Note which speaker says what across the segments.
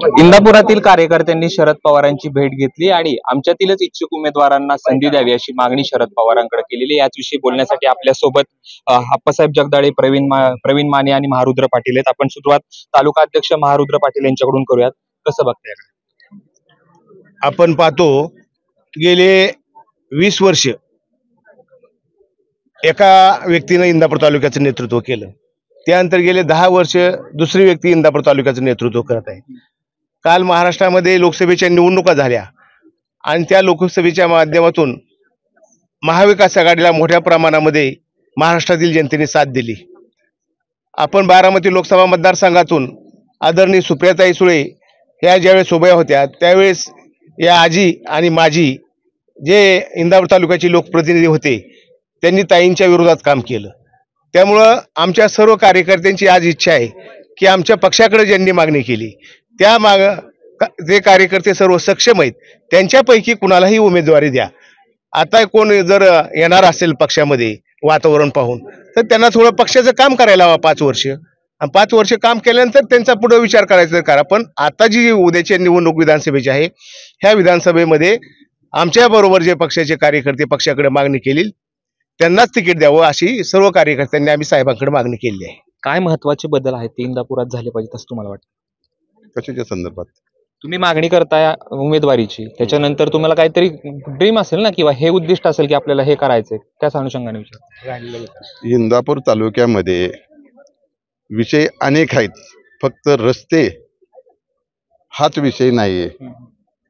Speaker 1: इंदापुरातील कार्यकर्त्यांनी शरद पवारांची भेट घेतली आणि आमच्यातीलच इच्छुक उमेदवारांना संधी द्यावी अशी मागणी शरद पवारांकडे केलेली। याच विषयी बोलण्यासाठी आपल्या सोबत आप्पासाहेब जगदाळे, प्रवीण माने आणि महारुद्र पाटील आहेत। आपण सुरुवात तालुका अध्यक्ष महारुद्र पाटील यांच्याकडून करूयात। कसं बघताय?
Speaker 2: आपण पाहतो गेले 20 वर्ष एका व्यक्तीने इंदापूर तालुक्याचं नेतृत्व केलं, त्यानंतर गेले 10 वर्ष दुसरी व्यक्ती इंदापूर तालुक्याचं नेतृत्व करत आहे। काल महाराष्ट्रामध्ये लोकसभेच्या निवडणुका झाल्या आणि त्या लोकसभेच्या माध्यमातून महाविकास आघाडीला मोठ्या प्रमाणामध्ये महाराष्ट्रातील जनतेने साथ दिली। आपण बारामती लोकसभा मतदारसंघातून आदरणीय सुप्रियाताई सुळे ह्या ज्यावेळेस उभ्या होत्या त्यावेळेस या आजी आणि माजी जे इंदापूर तालुक्याचे लोकप्रतिनिधी होते त्यांनी ताईंच्या विरोधात काम केलं। त्यामुळं आमच्या सर्व कार्यकर्त्यांची आज इच्छा आहे की आमच्या पक्षाकडे ज्यांनी मागणी केली ते कार्यकर्ते सर्व सक्षम आहेत, त्यांच्यापैकी कुणालाही उमेदवारी द्या। आता कोण जर येणार असेल पक्षामध्ये वातावरण पाहून तर त्यांना थोडं पक्षाचं काम करायला हवं 5 वर्ष, आणि 5 वर्ष काम केल्यानंतर त्यांचा पुढे विचार करायचा करा। पण आता जी उद्याची निवडणूक विधानसभेची आहे, ह्या विधानसभेमध्ये आमच्या बरोबर जे पक्षाचे कार्यकर्ते पक्षाकडे मागणी केली त्यांनाच तिकीट द्यावं अशी सर्व कार्यकर्त्यांनी आम्ही साहेबांकडे मागणी केली आहे।
Speaker 1: काय महत्त्वाचे बदल आहेत ते इंदापुरात झाले पाहिजेत असं तुम्हाला वाटतं?
Speaker 3: कशाच्या संदर्भात
Speaker 1: तुम्ही मागणी करताय उमेदवारीची, त्याच्यानंतर तुम्हाला काहीतरी ड्रीम असेल ना किंवा हे उद्दिष्ट असेल की आपल्याला हे करायचंय, त्याच अनुषंगाने विचार।
Speaker 3: इंदापूर तालुक्यामध्ये विषय अनेक आहेत, फक्त रस्ते हाच विषय नाहीये।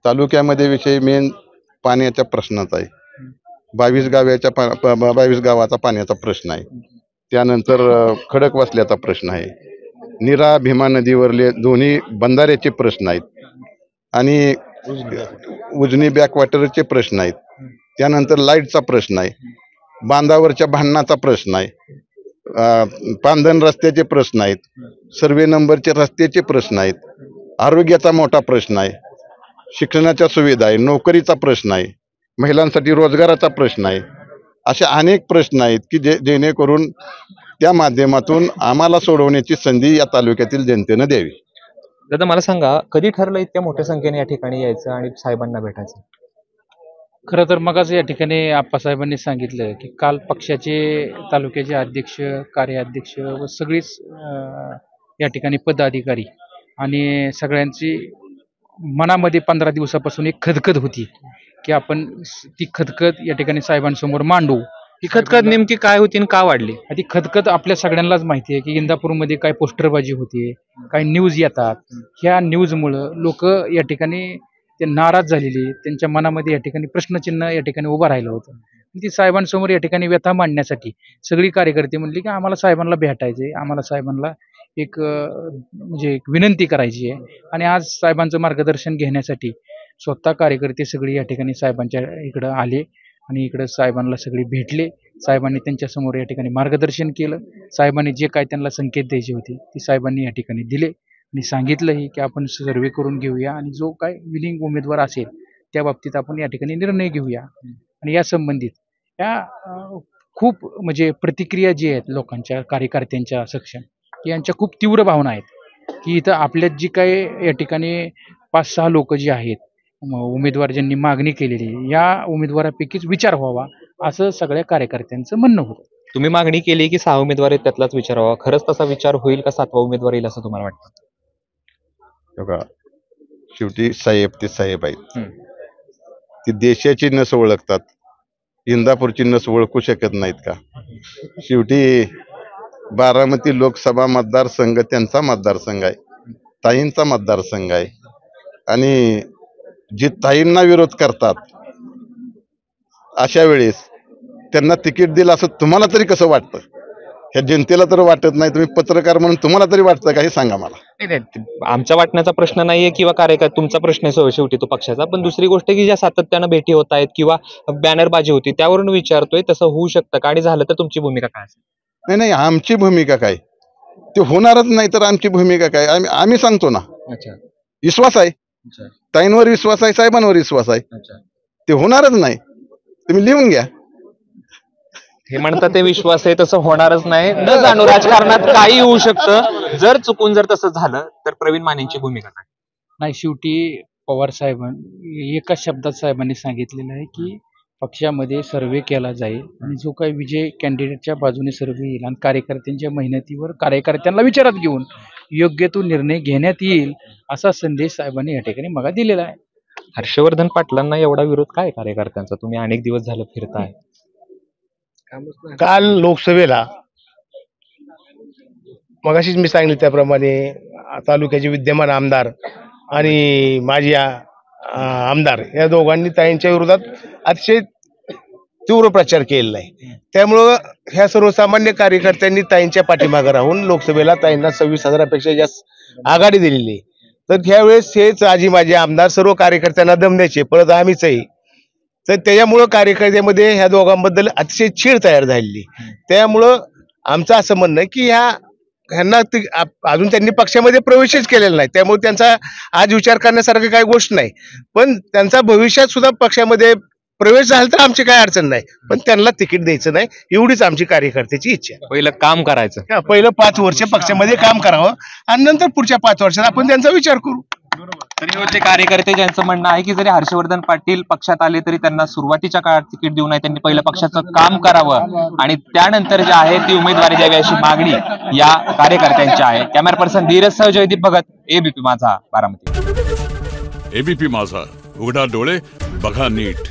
Speaker 3: तालुक्यामध्ये विषय मेन पाण्याच्या प्रश्नाचा आहे। 22 गावाचा पाण्याचा प्रश्न आहे, त्यानंतर खडकवासल्याचा प्रश्न आहे, नीरा भीमा नदीवरले दोन्ही बंधाऱ्याचे प्रश्न आहेत आणि उजनी बॅकवॉटरचे प्रश्न आहेत, त्यानंतर लाईटचा प्रश्न आहे, बांधावरच्या भांडणाचा प्रश्न आहे, पांधन रस्त्याचे प्रश्न आहेत, सर्वे नंबरचे रस्त्याचे प्रश्न आहेत, आरोग्याचा मोठा प्रश्न आहे, शिक्षणाच्या सुविधा आहे, नोकरीचा प्रश्न आहे, महिलांसाठी रोजगाराचा प्रश्न आहे। असे अनेक प्रश्न आहेत की जेणेकरून त्या माध्यमातून आम्हाला सोडवण्याची संधी या तालुक्यातील जनतेने द्यावी।
Speaker 1: दादा मला सांगा, कधी ठरलं इतक्या मोठ्या संख्येने या ठिकाणी यायचं आणि साहेबांना भेटायचं?
Speaker 4: खरं तर मगच या ठिकाणी आप्पासाहेबांनी सांगितलं की काल पक्षाचे तालुक्याचे अध्यक्ष, कार्याध्यक्ष व सगळीच या ठिकाणी पदाधिकारी आणि सगळ्यांची मनामध्ये 15 दिवसापासून एक खदखद होती की आपण ती खदखद या ठिकाणी साहेबांसमोर मांडू।
Speaker 1: ही खदखद नेमकी काय होती आणि का वाढली?
Speaker 4: ती खदखद आपल्या सगळ्यांनाच माहिती आहे की इंदापूरमध्ये काय पोस्टरबाजी होते, काय न्यूज येतात, ह्या न्यूजमुळं लोक या ठिकाणी ते नाराज झालेले, त्यांच्या मनामध्ये या ठिकाणी प्रश्नचिन्ह या ठिकाणी उभं राहिलं होतं। ती साहेबांसमोर या ठिकाणी व्यथा मांडण्यासाठी सगळी कार्यकर्ते म्हणली की आम्हाला साहेबांना भेटायचंय, आम्हाला साहेबांना एक म्हणजे एक विनंती करायची आहे। आणि आज साहेबांचं मार्गदर्शन घेण्यासाठी स्वतः कार्यकर्ते सगळे या ठिकाणी साहेबांच्या इकडं आले आणि इकडं साहेबांना सगळे भेटले। साहेबांनी त्यांच्यासमोर या ठिकाणी मार्गदर्शन केलं। साहेबांनी जे काय त्यांना संकेत द्यायचे होते ते साहेबांनी या ठिकाणी दिले आणि सांगितलंही की आपण सर्वे करून घेऊया आणि जो काय विनिंग उमेदवार असेल त्या बाबतीत आपण या ठिकाणी निर्णय घेऊया। आणि या संबंधित या खूप म्हणजे प्रतिक्रिया जी आहेत लोकांच्या, कार्यकर्त्यांच्या सक्षम, यांच्या खूप तीव्र भावना आहेत की इथं आपल्यात जी काही या ठिकाणी 5-6 लोक जी आहेत उमेदवार ज्यांनी मागणी केलेली, या उमेदवारापैकीच विचार व्हावा असं सगळ्या कार्यकर्त्यांचं म्हणणं होतं।
Speaker 1: तुम्ही मागणी केली की 6 उमेदवार आहेत त्यातलाच विचार व्हावा, खरंच तसा विचार होईल का 7वा उमेदवार येईल असं तुम्हाला वाटतं?
Speaker 3: शेवटी साहेब ते साहेब आहेत, ती देशाची नस ओळखतात, इंदापूरची नस ओळखू शकत नाहीत का? शेवटी बारामती लोकसभा मतदारसंघ त्यांचा मतदारसंघ आहे, ताईंचा मतदारसंघ आहे आणि जे ताईंना विरोध करतात अशा वेळेस त्यांना तिकीट दिलं असं तुम्हाला तरी कसं वाटतं? ह्या जनतेला तर वाटत नाही, तुम्ही पत्रकार म्हणून तुम्हाला तरी वाटतं का हे सांगा मला।
Speaker 1: नाही, आमच्या वाटण्याचा प्रश्न नाहीये किंवा कार्यकर्ता तुमचा प्रश्न आहे शेवटी तो पक्षाचा, पण दुसरी गोष्ट की ज्या सातत्यानं भेटी होत आहेत किंवा बॅनरबाजी होती त्यावरून विचारतोय, तसं होऊ शकतं का आणि झालं तर तुमची भूमिका काय असेल?
Speaker 3: नाही नाही, आमची भूमिका काय, ते होणारच नाही तर आमची भूमिका काय आम्ही सांगतो ना।
Speaker 1: अच्छा,
Speaker 3: विश्वास आहे, ताईंवर विश्वास आहे, साहेबांवर विश्वास आहे, ते होणारच नाही, तुम्ही लिहून घ्या।
Speaker 1: हे म्हणतात ते विश्वास आहे, तसं होणारच नाही, न जाणू राजकारणात काही होऊ शकतं, जर चुकून जर तसं झालं तर प्रवीण मानेंची भूमिका काय?
Speaker 4: नाही, शेवटी पवार साहेबांनी एका शब्दात साहेबांनी सांगितलेलं आहे की पक्षामध्ये सर्वे केला जाईल आणि जो काही विजय कॅन्डिडेटच्या बाजूने सर्वे येईल आणि कार्यकर्त्यांच्या मेहनतीवर कार्यकर्त्यांना विचारात घेऊन योग्य तो निर्णय घेण्यात येईल असा संदेश साहेबांनी या ठिकाणी मगा दिलेला आहे.
Speaker 1: हर्षवर्धन पाटलांना एवढा विरोध काय कार्यकर्त्यांचा? तुम्ही अनेक दिवस झालं फिरताय.
Speaker 2: काल लोकसभेला मगाशीच मी सांगितलं त्याप्रमाणे तालुक्याचे विद्यमान आमदार आणि माजी आमदार या दोघांनी ताईंच्या विरोधात अतिशय तीव्र प्रचार केलेला आहे. त्यामुळं ह्या सर्वसामान्य कार्यकर्त्यांनी ताईंच्या पाठीमागे राहून लोकसभेला ताईंना 26,000पेक्षा जास्त आघाडी दिलेली आहे. तर ह्यावेळेस हेच आजी माझे आमदार सर्व कार्यकर्त्यांना दम द्यायचे, परत आम्हीचही. तर त्याच्यामुळं कार्यकर्त्यामध्ये ह्या दोघांबद्दल अतिशय चीड तयार झालेली. त्यामुळं आमचं असं म्हणणं आहे की ह्यांना अजून त्यांनी पक्षामध्ये प्रवेशच केलेला नाही, त्यामुळे त्यांचा आज विचार करण्यासारखी काही गोष्ट नाही. पण त्यांचा भविष्यात सुद्धा पक्षामध्ये प्रवेश झाला तर आमची काही अडचण नाही, पण त्यांना तिकीट द्यायचं नाही एवढीच आमची कार्यकर्त्याची इच्छा आहे.
Speaker 1: पहिलं काम करायचं,
Speaker 2: पहिलं 5 वर्ष पक्षामध्ये काम करावं आणि नंतर पुढच्या 5 वर्षात आपण त्यांचा विचार करू.
Speaker 1: तरी होते कार्यकर्ते ज्यांचं म्हणणं आहे की जरी हर्षवर्धन पाटील पक्षात आले तरी त्यांना सुरुवातीच्या काळात तिकीट देऊ नये, त्यांनी पहिलं पक्षाचं काम करावं आणि त्यानंतर जे आहे ती उमेदवारी द्यावी अशी मागणी या कार्यकर्त्यांची आहे. कॅमेरा पर्सन धीरज सह जयदीप भगत, एबीपी माझा, बारामती.
Speaker 5: एबीपी माझा, उघडा डोळे बघा नीट.